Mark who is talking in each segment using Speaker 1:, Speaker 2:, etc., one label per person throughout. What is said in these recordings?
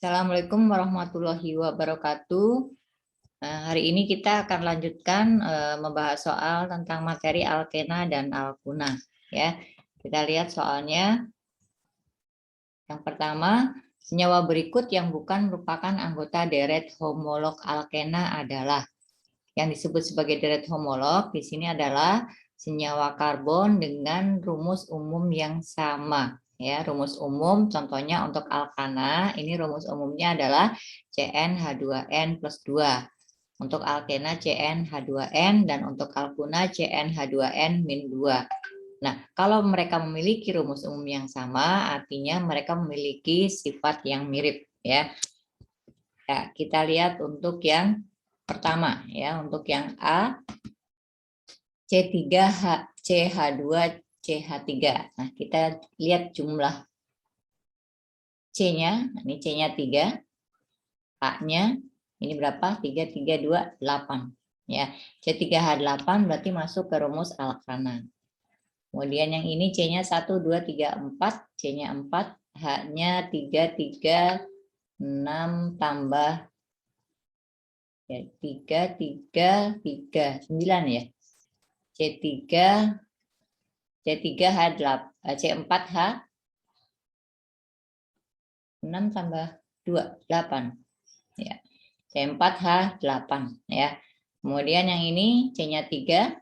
Speaker 1: Assalamualaikum warahmatullahi wabarakatuh. Hari ini kita akan lanjutkan membahas soal tentang materi alkena dan alkuna. Ya, kita lihat soalnya. Yang pertama, senyawa berikut yang bukan merupakan anggota deret homolog alkena adalah yang disebut sebagai deret homolog. Di sini adalah senyawa karbon dengan rumus umum yang sama. Ya, rumus umum contohnya untuk alkana, ini rumus umumnya adalah CnH2n plus 2. Untuk alkena CnH2n dan untuk alkuna CnH2n min 2. Nah, kalau mereka memiliki rumus umum yang sama, artinya mereka memiliki sifat yang mirip. Ya, kita lihat untuk yang pertama, ya, untuk yang A, C3H, CH2, CH3. Nah, kita lihat jumlah C-nya, ini C-nya 3, H-nya ini berapa? 3, 3, 2, 8. Ya, C3H8 berarti masuk ke rumus alkana. Kemudian yang ini C-nya 1, 2, 3, 4, C-nya 4, H-nya 3, 3, 6 tambah ya, 3, 3, 3, 9 ya. C3, C3H8, C4H 6 tambah 2, 8. Ya. C4H8 ya. Kemudian yang ini C-nya 3.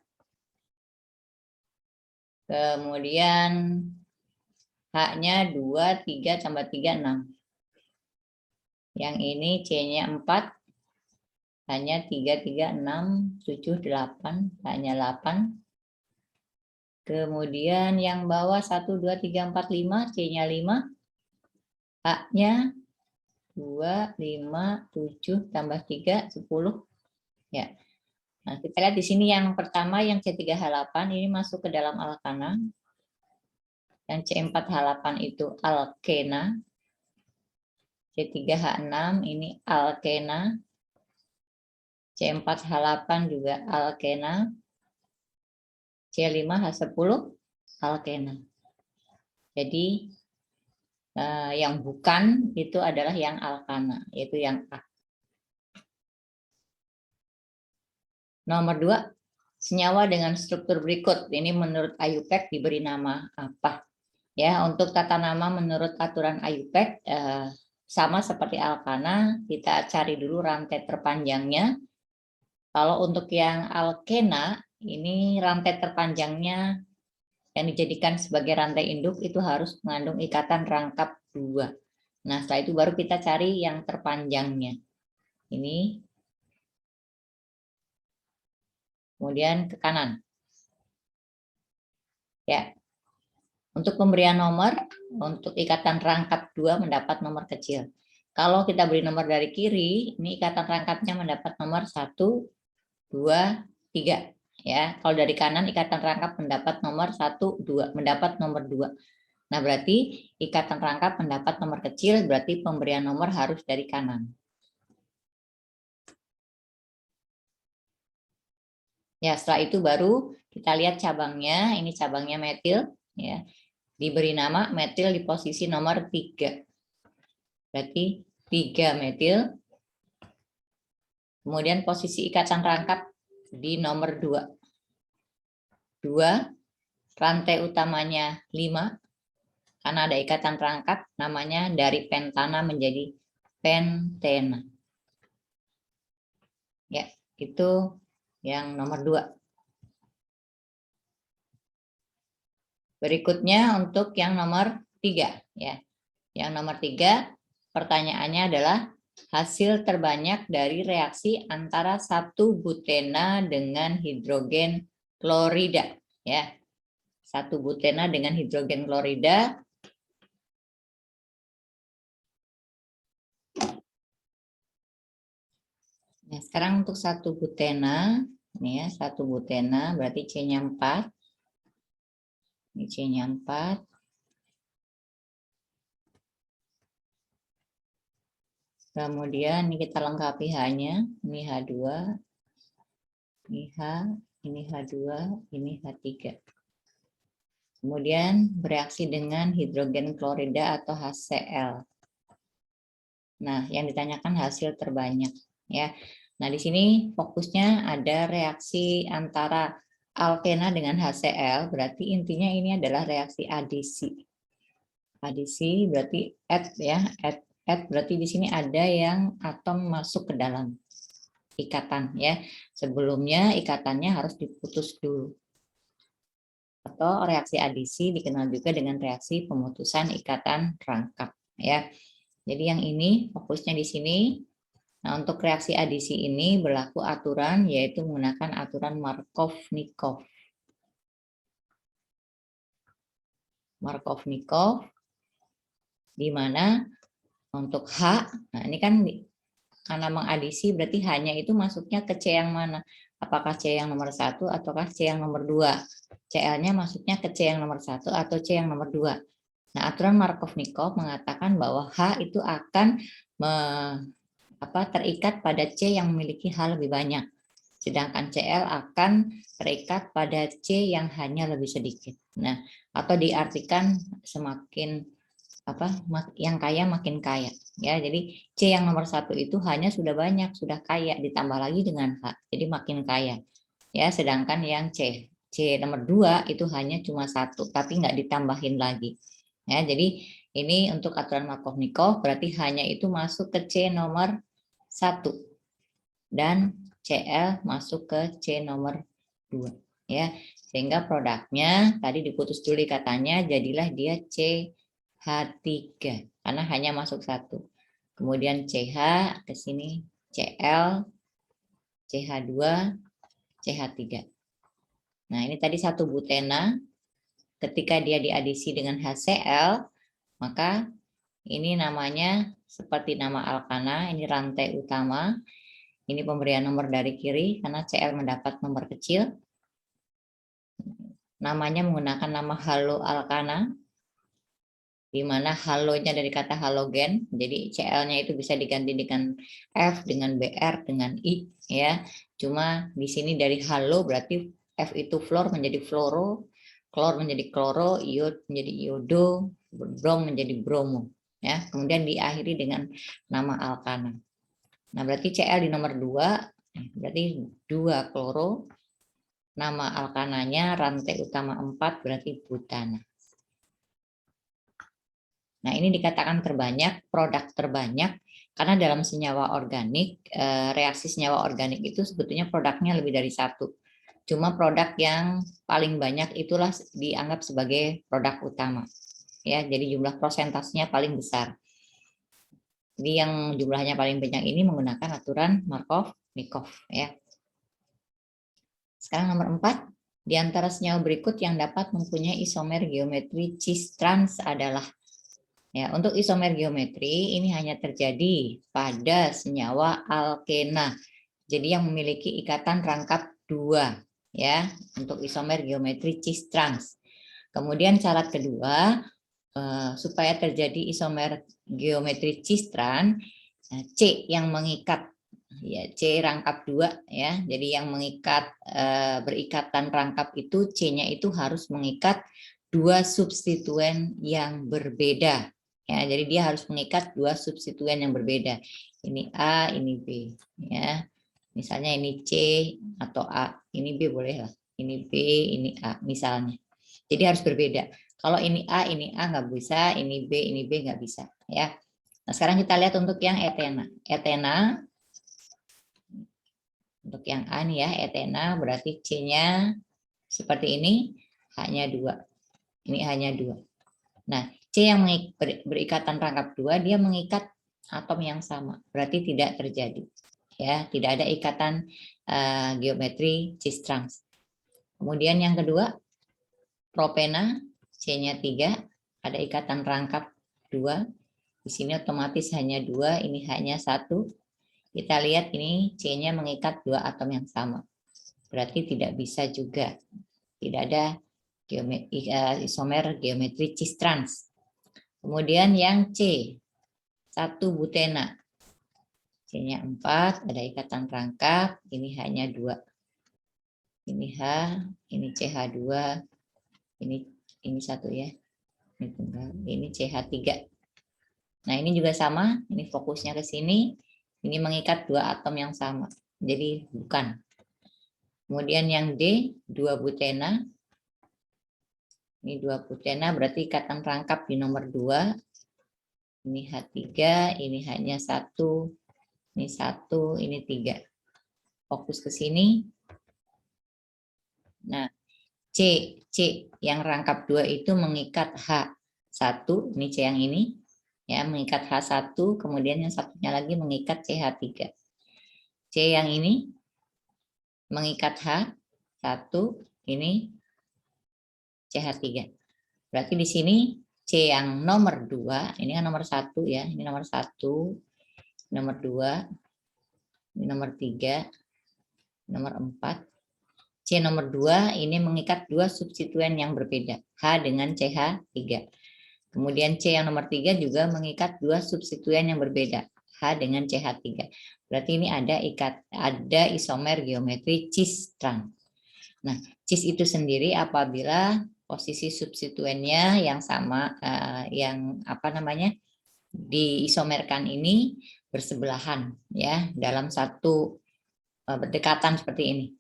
Speaker 1: Kemudian H-nya 2, 3 tambah 3, 6. Yang ini C-nya 4. Hanya 3, 3, 6, 7, 8. Hanya 8. Kemudian yang bawah 1, 2, 3, 4, 5. C-nya 5. H-nya 2, 5, 7 tambah 3, 10. Ya. Nah, kita lihat di sini yang pertama yang C3H8 ini masuk ke dalam alkana. Yang C4H8 itu alkena. C3H6 ini alkena. C4H8 juga alkena. C5H10 alkena. Jadi yang bukan itu adalah yang alkana, yaitu yang A. Nomor 2, senyawa dengan struktur berikut. Ini menurut IUPAC diberi nama apa? Ya, untuk tata nama menurut aturan IUPAC sama seperti alkana, kita cari dulu rantai terpanjangnya. Kalau untuk yang alkena, ini rantai terpanjangnya yang dijadikan sebagai rantai induk itu harus mengandung ikatan rangkap 2. Nah, setelah itu baru kita cari yang terpanjangnya. Ini. Kemudian ke kanan. Ya. Untuk pemberian nomor, untuk ikatan rangkap 2 mendapat nomor kecil. Kalau kita beri nomor dari kiri, ini ikatan rangkapnya mendapat nomor 1, 2, 3. Ya, kalau dari kanan ikatan rangkap mendapat nomor 1, 2, mendapat nomor 2. Nah, berarti ikatan rangkap mendapat nomor kecil, berarti pemberian nomor harus dari kanan. Ya, setelah itu baru kita lihat cabangnya, ini cabangnya metil, ya. Diberi nama metil di posisi nomor 3. Berarti 3 metil. Kemudian posisi ikatan rangkap di nomor 2. 2, rantai utamanya 5. Karena ada ikatan rangkap, namanya dari pentana menjadi pentena. Ya, itu yang nomor 2. Berikutnya untuk yang nomor 3. Ya. Yang nomor 3, pertanyaannya adalah hasil terbanyak dari reaksi antara 1 butena dengan hidrogen klorida. Ya. 1 butena dengan hidrogen klorida. Nah, sekarang untuk 1 butena, ini ya, 1 butena berarti C-nya 4. Ini C-nya 4. Kemudian ini kita lengkapi H-nya, ini H2, ini H, ini H2, ini H3. Kemudian bereaksi dengan hidrogen klorida atau HCl. Nah, yang ditanyakan hasil terbanyak ya. Nah, di sini fokusnya ada reaksi antara alkena dengan HCl, berarti intinya ini adalah reaksi adisi. Adisi berarti add ya, add berarti di sini ada yang atom masuk ke dalam ikatan ya. Sebelumnya ikatannya harus diputus dulu. Atau reaksi adisi dikenal juga dengan reaksi pemutusan ikatan rangkap ya. Jadi yang ini fokusnya di sini. Nah, untuk reaksi adisi ini berlaku aturan yaitu menggunakan aturan Markov-Nikov. Markov-Nikov di mana untuk H, nah ini kan karena mengadisi berarti hanya itu masuknya ke C yang mana? Apakah C yang nomor 1 ataukah C yang nomor 2? Cl-nya masuknya ke C yang nomor 1 atau C yang nomor 2. Nah, aturan Markov-Nikov mengatakan bahwa H itu akan terikat pada C yang memiliki H lebih banyak. Sedangkan Cl akan terikat pada C yang hanya lebih sedikit. Nah, atau diartikan semakin yang kaya makin kaya ya. Jadi C yang nomor 1 itu hanya sudah banyak, sudah kaya, ditambah lagi dengan H, jadi makin kaya ya. Sedangkan yang C nomor 2 itu hanya cuma 1 tapi nggak ditambahin lagi ya. Jadi ini untuk aturan Markov-Nikov berarti hanya itu masuk ke C nomor 1 dan Cl masuk ke C nomor 2 ya. Sehingga produknya tadi diputus dulu katanya, jadilah dia CH3 karena hanya masuk 1. Kemudian CH ke sini Cl, CH2, CH3. Nah, ini tadi 1 butena. Ketika dia diadisi dengan HCl, maka ini namanya seperti nama alkana, ini rantai utama. Ini pemberian nomor dari kiri karena Cl mendapat nomor kecil. Namanya menggunakan nama halo alkana, di mana halonya dari kata halogen. Jadi Cl-nya itu bisa diganti dengan F, dengan Br, dengan I ya. Cuma di sini dari halo berarti F itu fluor menjadi fluoro, klor menjadi kloro, iod menjadi iodo, brom menjadi bromo ya. Kemudian diakhiri dengan nama alkana. Nah, berarti Cl di nomor 2, berarti 2 kloro. Nama alkananya rantai utama 4 berarti butana. Nah, ini dikatakan terbanyak, produk terbanyak, karena dalam senyawa organik, reaksi senyawa organik itu sebetulnya produknya lebih dari 1. Cuma produk yang paling banyak itulah dianggap sebagai produk utama. Ya, jadi jumlah prosentasenya paling besar. Jadi yang jumlahnya paling banyak ini menggunakan aturan Markov-Nikov ya. Sekarang nomor 4, di antara senyawa berikut yang dapat mempunyai isomer geometri cis-trans adalah ya, untuk isomer geometri ini hanya terjadi pada senyawa alkena. Jadi yang memiliki ikatan rangkap 2 ya, untuk isomer geometri cis-trans. Kemudian syarat kedua, supaya terjadi isomer geometri cis-trans, C yang mengikat ya, C rangkap 2 ya. Jadi yang mengikat berikatan rangkap itu C-nya itu harus mengikat 2 substituen yang berbeda. Ya, jadi dia harus mengikat 2 substituen yang berbeda. Ini A, ini B ya. Misalnya ini C atau A, ini B boleh lah. Ini B, ini A misalnya. Jadi harus berbeda. Kalau ini A nggak bisa, ini B nggak bisa ya. Nah, sekarang kita lihat untuk yang etena. Etena untuk yang A nih ya, etena berarti C-nya seperti ini, hanya 2. Ini hanya 2. Nah, C yang berikatan rangkap 2, dia mengikat atom yang sama. Berarti tidak terjadi. Ya, tidak ada ikatan geometri cis-trans. Kemudian yang kedua, propena, C-nya 3, ada ikatan rangkap 2. Di sini otomatis hanya 2, ini hanya 1. Kita lihat ini C-nya mengikat 2 atom yang sama. Berarti tidak bisa juga. Tidak ada isomer geometri cis-trans. Kemudian yang C, 1 butena. C-nya 4, ada ikatan rangkap, ini hanya 2. Ini H, ini CH2, ini 1 ya. Ini CH3. Nah, ini juga sama, ini fokusnya ke sini, ini mengikat dua atom yang sama, jadi bukan. Kemudian yang D, 2 butena. Ini 2 butena berarti ikatan rangkap di nomor 2. Ini H3, ini hanya 1, ini 1, ini 3. Fokus ke sini. Nah, C yang rangkap 2 itu mengikat H1, ini C yang ini, ya mengikat H1, kemudian yang satunya lagi mengikat CH3. C yang ini mengikat H1, ini CH3. Berarti di sini C yang nomor 2, ini kan nomor 1 ya, ini nomor 1, nomor 2, ini nomor 3, nomor 4. C nomor 2 ini mengikat dua substituen yang berbeda, H dengan CH3. Kemudian C yang nomor 3 juga mengikat dua substituen yang berbeda, H dengan CH3. Berarti ini ada isomer geometri cis trans. Nah, cis itu sendiri apabila posisi substituennya yang sama, diisomerkan ini bersebelahan ya dalam satu berdekatan seperti ini.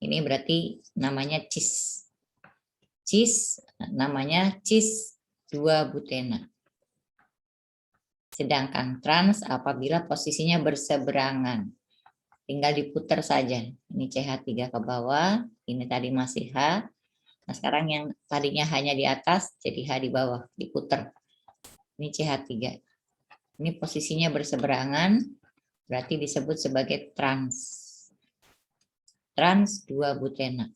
Speaker 1: Ini berarti namanya cis. Cis namanya cis 2 butena. Sedangkan trans apabila posisinya berseberangan. Tinggal diputar saja. Ini CH3 ke bawah, ini tadi masih H. Nah, sekarang yang tadinya hanya di atas jadi H di bawah, diputar. Ini CH3. Ini posisinya berseberangan, berarti disebut sebagai trans. Trans 2 butena.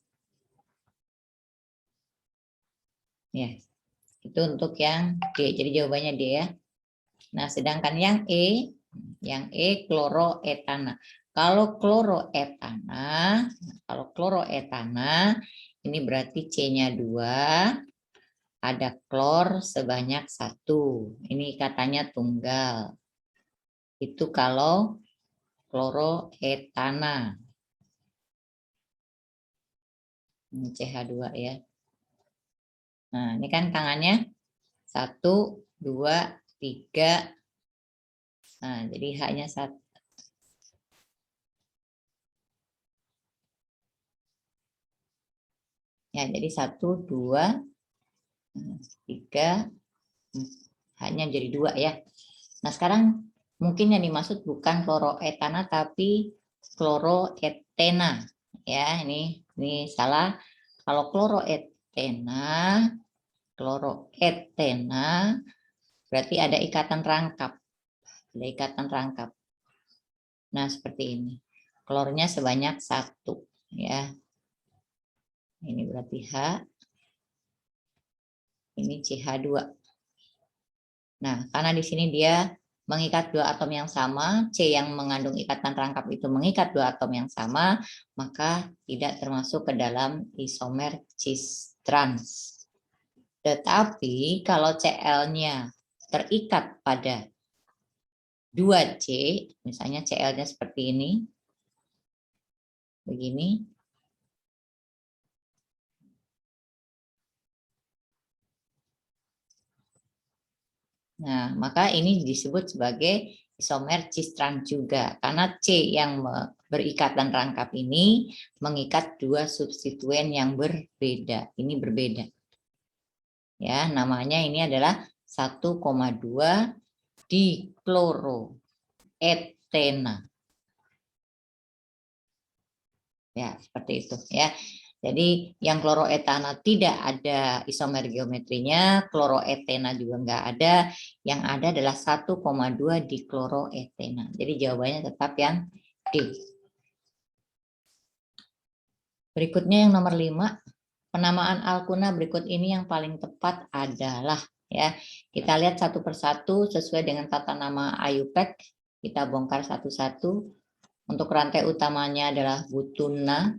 Speaker 1: Ya, itu untuk yang D. Jadi jawabannya D ya. Nah, sedangkan yang E kloroetana. Kalau kloroetana, ini berarti C-nya 2, ada klor sebanyak 1. Ini katanya tunggal. Itu kalau kloroetana. Ini CH2 ya. Nah, ini kan tangannya 1, 2, 3. Nah, jadi H-nya 1. Ya, jadi 1, 2, 3, hanya jadi 2 ya. Nah, sekarang mungkin yang dimaksud bukan kloroetana tapi kloroetena. Ya, ini salah. Kalau kloroetena berarti ada ikatan rangkap. Ada ikatan rangkap. Nah, seperti ini. Klornya sebanyak 1 ya. Ini berarti H. Ini CH2. Nah, karena di sini dia mengikat dua atom yang sama, C yang mengandung ikatan rangkap itu mengikat dua atom yang sama, maka tidak termasuk ke dalam isomer cis trans. Tetapi kalau Cl-nya terikat pada 2C, misalnya Cl-nya seperti ini, begini, nah, maka ini disebut sebagai isomer cis trans juga. Karena C yang berikatan rangkap ini mengikat dua substituen yang berbeda. Ini berbeda. Ya, namanya ini adalah 1,2 dikloroetena. Ya, seperti itu ya. Jadi yang kloroetana tidak ada isomer geometrinya, kloroetena juga enggak ada. Yang ada adalah 1,2 dikloroetena. Jadi jawabannya tetap yang D. Berikutnya yang nomor 5, penamaan alkuna berikut ini yang paling tepat adalah ya. Kita lihat satu persatu sesuai dengan tata nama IUPAC. Kita bongkar satu-satu. Untuk rantai utamanya adalah butuna.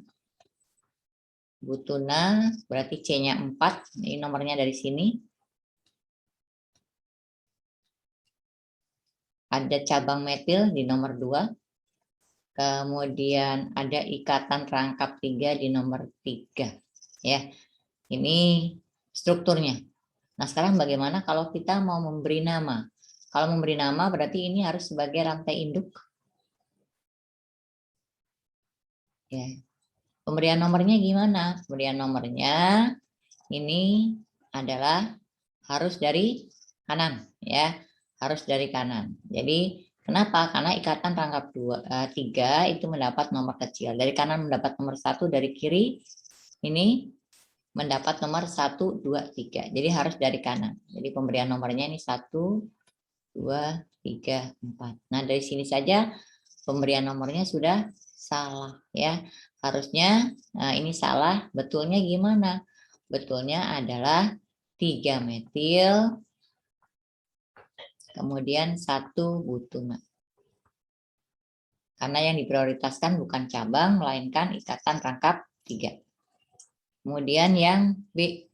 Speaker 1: Butuna berarti C-nya 4, ini nomornya dari sini. Ada cabang metil di nomor 2. Kemudian ada ikatan rangkap 3 di nomor 3. Ya, ini strukturnya. Nah, sekarang bagaimana kalau kita mau memberi nama? Kalau memberi nama berarti ini harus sebagai rantai induk. Ya. Pemberian nomornya gimana? Pemberian nomornya ini adalah harus dari kanan, ya, harus dari kanan. Jadi kenapa? Karena ikatan rangkap 3 itu mendapat nomor kecil. Dari kanan mendapat nomor 1, dari kiri ini mendapat nomor 1, 2, 3. Jadi harus dari kanan. Jadi pemberian nomornya ini 1, 2, 3, 4. Nah, dari sini saja pemberian nomornya sudah salah, ya. Harusnya ini salah, betulnya gimana? Betulnya adalah 3 metil kemudian 1 butuna. Karena yang diprioritaskan bukan cabang melainkan ikatan rangkap 3. Kemudian yang B.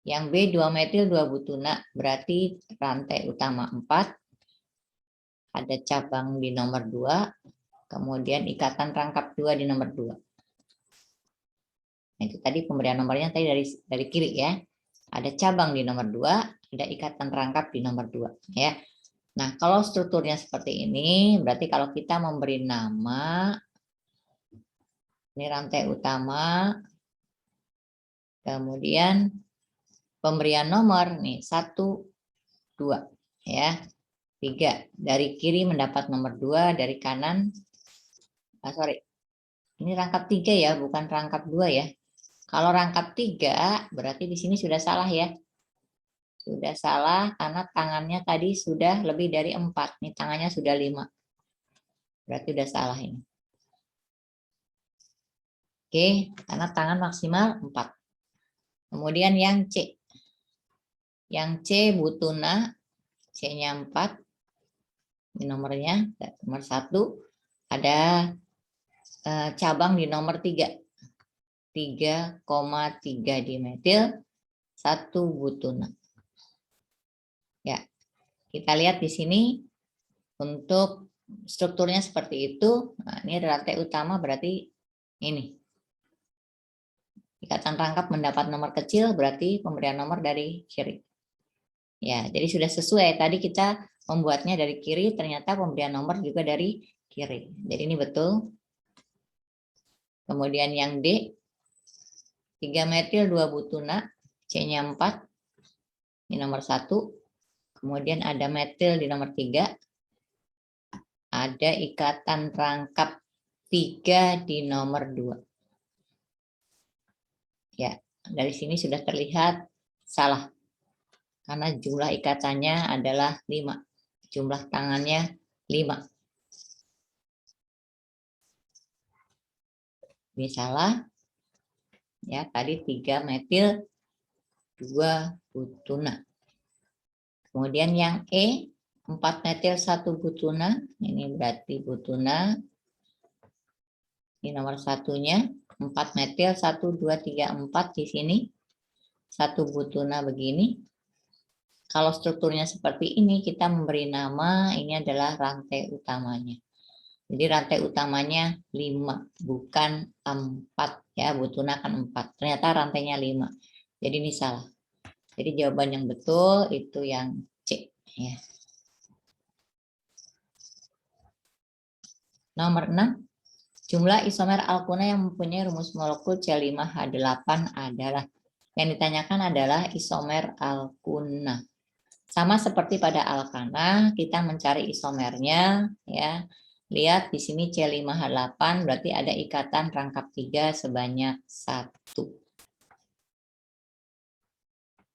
Speaker 1: Yang B 2 metil 2 butuna, berarti rantai utama 4. Ada cabang di nomor 2, kemudian ikatan rangkap 2 di nomor 2. Nah, itu tadi pemberian nomornya tadi dari kiri, ya. Ada cabang di nomor 2, ada ikatan rangkap di nomor 2, ya. Nah, kalau strukturnya seperti ini, berarti kalau kita memberi nama, ini rantai utama, kemudian pemberian nomor nih 1, 2, ya. 3. Dari kiri mendapat nomor 2, dari kanan, ini rangkap 3 ya, bukan rangkap 2 ya. Kalau rangkap 3, berarti di sini sudah salah ya. Sudah salah karena tangannya tadi sudah lebih dari 4. Ini tangannya sudah 5. Berarti sudah salah ini. Oke, karena tangan maksimal 4. Kemudian yang C. Yang C butuna, C-nya 4. Ini nomornya, nomor 1. Ada cabang di nomor 3. 3,3 dimetil 1 butuna. Ya, kita lihat di sini untuk strukturnya seperti itu. Nah, ini rantai utama berarti ini. Ikatan rangkap mendapat nomor kecil berarti pemberian nomor dari kiri. Ya, jadi sudah sesuai. Tadi kita membuatnya dari kiri, ternyata pemberian nomor juga dari kiri. Jadi ini betul. Kemudian yang D, 3 metil 2 butuna, C-nya 4. Ini nomor 1. Kemudian ada metil di nomor 3. Ada ikatan rangkap 3 di nomor 2. Ya, dari sini sudah terlihat salah. Karena jumlah ikatannya adalah 5. Jumlah tangannya 5. Ini salah. Ya, tadi 3 metil 2 butuna. Kemudian yang E, 4 metil 1 butuna. Ini berarti butuna. Ini nomor satunya. 4 metil 1, 2, 3, 4 di sini. 1 butuna begini. Kalau strukturnya seperti ini, kita memberi nama, ini adalah rantai utamanya. Jadi rantai utamanya 5, bukan 4. Ya, butuna kan 4. Ternyata rantainya 5. Jadi ini salah. Jadi jawaban yang betul itu yang C. Ya. Nomor 6. Jumlah isomer alkuna yang mempunyai rumus molekul C5H8 adalah. Yang ditanyakan adalah isomer alkuna. Sama seperti pada alkana, kita mencari isomernya. Ya. Lihat di sini C5H8 berarti ada ikatan rangkap 3 sebanyak 1.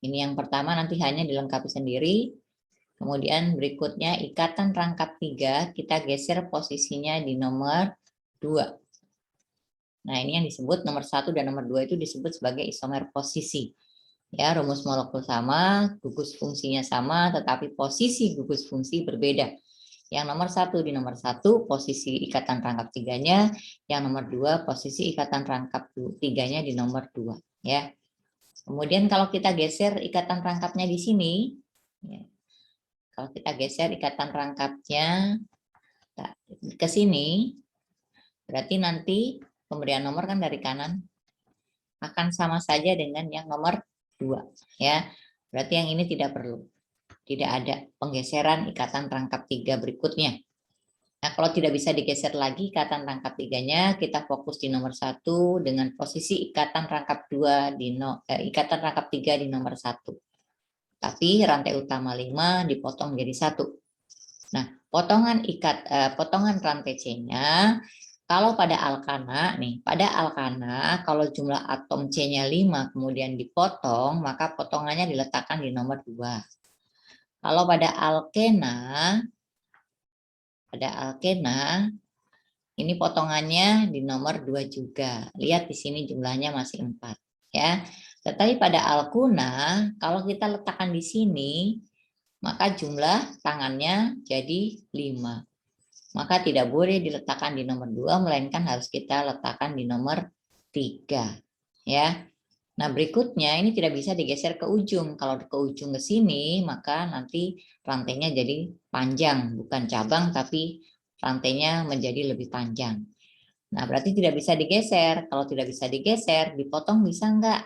Speaker 1: Ini yang pertama, nanti hanya dilengkapi sendiri. Kemudian berikutnya ikatan rangkap 3, kita geser posisinya di nomor 2. Nah, ini yang disebut nomor 1 dan nomor 2 itu disebut sebagai isomer posisi. Ya, rumus molekul sama, gugus fungsinya sama, tetapi posisi gugus fungsi berbeda. Yang nomor 1 di nomor 1 posisi ikatan rangkap 3-nya, yang nomor 2 posisi ikatan rangkap 3-nya di nomor 2. Ya. Kemudian kalau kita geser ikatan rangkapnya di sini, ya, kalau kita geser ikatan rangkapnya ke sini, berarti nanti pemberian nomor kan dari kanan akan sama saja dengan yang nomor 2. Ya, berarti yang ini tidak perlu. Tidak ada penggeseran ikatan rangkap 3 berikutnya. Nah, kalau tidak bisa digeser lagi ikatan rangkap 3-nya, kita fokus di nomor 1 dengan posisi ikatan rangkap 2 ikatan rangkap 3 di nomor 1. Tapi rantai utama 5 dipotong jadi 1. Nah, potongan rantai C-nya kalau pada alkana nih, kalau jumlah atom C-nya 5 kemudian dipotong, maka potongannya diletakkan di nomor 2. Kalau pada alkena ini potongannya di nomor 2 juga. Lihat di sini jumlahnya masih 4 ya. Tetapi pada alkuna kalau kita letakkan di sini maka jumlah tangannya jadi 5. Maka tidak boleh diletakkan di nomor 2 melainkan harus kita letakkan di nomor 3 ya. Nah, berikutnya ini tidak bisa digeser ke ujung. Kalau ke ujung ke sini, maka nanti rantainya jadi panjang, bukan cabang, tapi rantainya menjadi lebih panjang. Nah, berarti tidak bisa digeser. Kalau tidak bisa digeser, dipotong bisa enggak?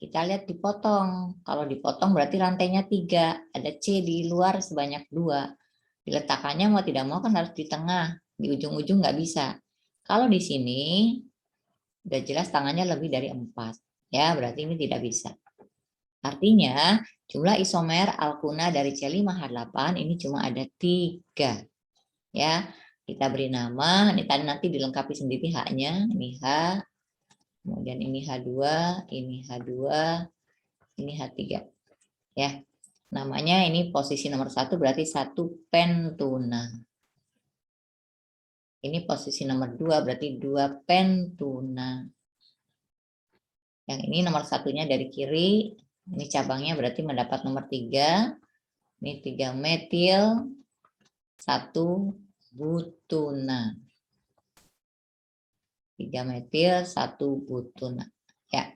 Speaker 1: Kita lihat dipotong. Kalau dipotong berarti rantainya 3. Ada C di luar sebanyak 2. Diletakkannya mau tidak mau kan harus di tengah. Di ujung-ujung nggak bisa. Kalau di sini, udah jelas tangannya lebih dari 4. Ya, berarti ini tidak bisa. Artinya, jumlah isomer alkuna dari C5H8 ini cuma ada 3. Ya, kita beri nama, ini tadi nanti dilengkapi sendiri H-nya, ini H, kemudian ini H2, ini H2, ini H3. Ya, namanya ini posisi nomor 1 berarti 1 pentuna. Ini posisi nomor 2 berarti 2 pentuna. Yang ini nomor 1-nya dari kiri, ini cabangnya berarti mendapat nomor 3. Ini 3 metil, 1 butuna. 3 metil, 1 butuna. Ya.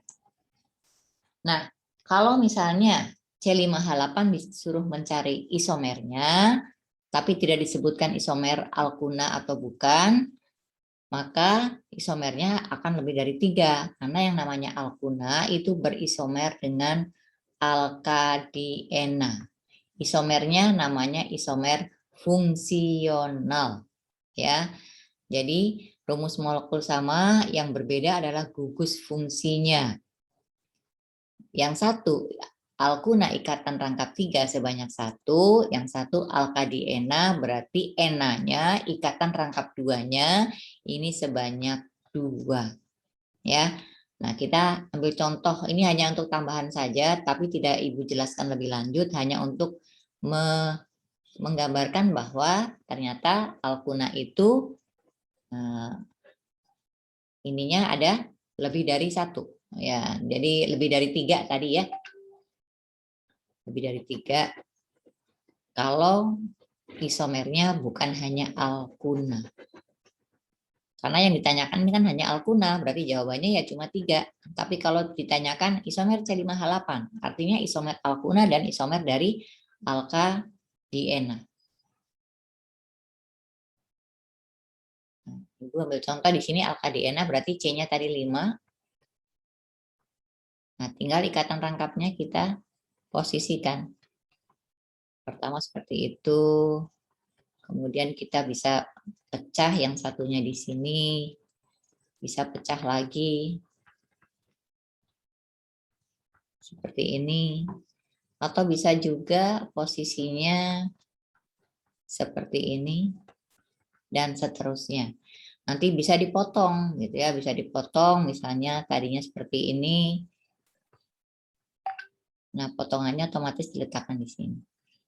Speaker 1: Nah, kalau misalnya C5H8 disuruh mencari isomernya, tapi tidak disebutkan isomer alkuna atau bukan, maka isomernya akan lebih dari 3. Karena yang namanya alkuna itu berisomer dengan alkadiena. Isomernya namanya isomer fungsional. Ya. Jadi rumus molekul sama yang berbeda adalah gugus fungsinya. Yang satu alkuna ikatan rangkap 3 sebanyak 1, yang satu alkadiena berarti enanya ikatan rangkap 2-nya ini sebanyak 2. Ya. Nah, kita ambil contoh ini hanya untuk tambahan saja tapi tidak Ibu jelaskan lebih lanjut, hanya untuk menggambarkan bahwa ternyata alkuna itu ininya ada lebih dari 1 ya, jadi lebih dari 3 tadi ya, lebih dari 3 kalau isomernya bukan hanya alkuna. Karena yang ditanyakan ini kan hanya alkuna, berarti jawabannya ya cuma 3. Tapi kalau ditanyakan isomer C5H8, artinya isomer alkuna dan isomer dari alkadiena. Ibu ambil contoh di sini alkadiena berarti C-nya tadi 5. Nah, tinggal ikatan rangkapnya kita posisikan. Pertama seperti itu. Kemudian kita bisa pecah yang satunya di sini. Bisa pecah lagi. Seperti ini. Atau bisa juga posisinya seperti ini. Dan seterusnya. Nanti bisa dipotong gitu ya, bisa dipotong misalnya tadinya seperti ini. Nah, potongannya otomatis diletakkan di sini.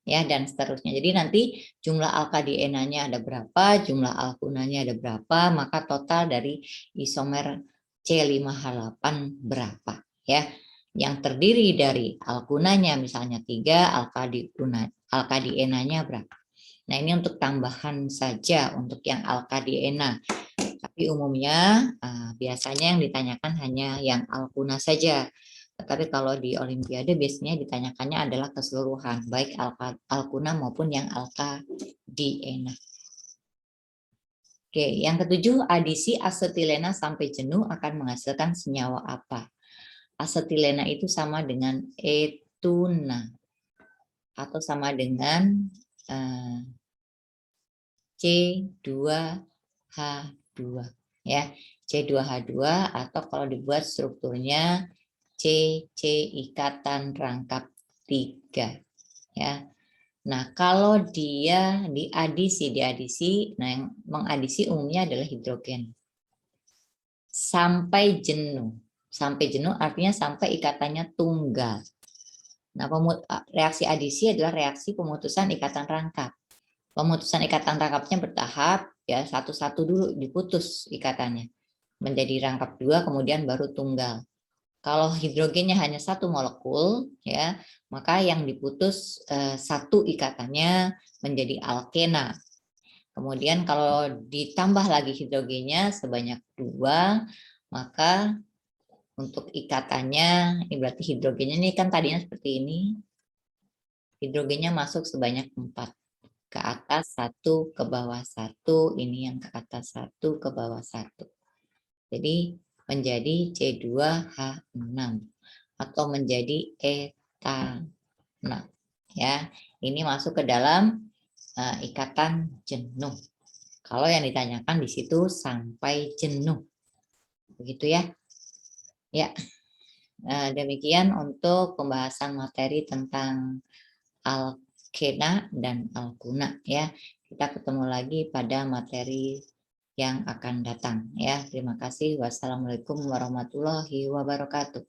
Speaker 1: Ya, dan seterusnya. Jadi nanti jumlah alkadienanya ada berapa, jumlah alkunanya ada berapa, maka total dari isomer C5H8 berapa ya. Yang terdiri dari alkunanya misalnya 3, alkadienanya berapa. Nah, ini untuk tambahan saja untuk yang alkadiena. Tapi umumnya biasanya yang ditanyakan hanya yang alkuna saja. Tetapi kalau di Olimpiade biasanya ditanyakannya adalah keseluruhan, baik alkuna maupun yang alkadiena. Oke, yang ketujuh, adisi asetilena sampai jenuh akan menghasilkan senyawa apa? Asetilena itu sama dengan etuna. atau sama dengan C2H2 ya. C2H2 atau kalau dibuat strukturnya CC ikatan rangkap 3 ya. Nah, kalau dia diadisi, nah yang mengadisi umumnya adalah hidrogen. Sampai jenuh. Sampai jenuh artinya sampai ikatannya tunggal. Nah, reaksi adisi adalah reaksi pemutusan ikatan rangkap. Pemutusan ikatan rangkapnya bertahap, ya satu-satu dulu diputus ikatannya. Menjadi rangkap 2, kemudian baru tunggal. Kalau hidrogennya hanya satu molekul, ya, maka yang diputus satu ikatannya menjadi alkena. Kemudian kalau ditambah lagi hidrogennya sebanyak 2, maka untuk ikatannya, ini berarti hidrogennya ini kan tadinya seperti ini, hidrogennya masuk sebanyak 4. Ke atas 1, ke bawah 1, ini yang ke atas 1, ke bawah 1. Jadi menjadi C2H6 atau menjadi etana. Ya, ini masuk ke dalam ikatan jenuh. Kalau yang ditanyakan di situ sampai jenuh. Begitu ya. Ya. Demikian untuk pembahasan materi tentang alkena dan alkuna ya. Kita ketemu lagi pada materi yang akan datang ya. Terima kasih. Wassalamualaikum warahmatullahi wabarakatuh.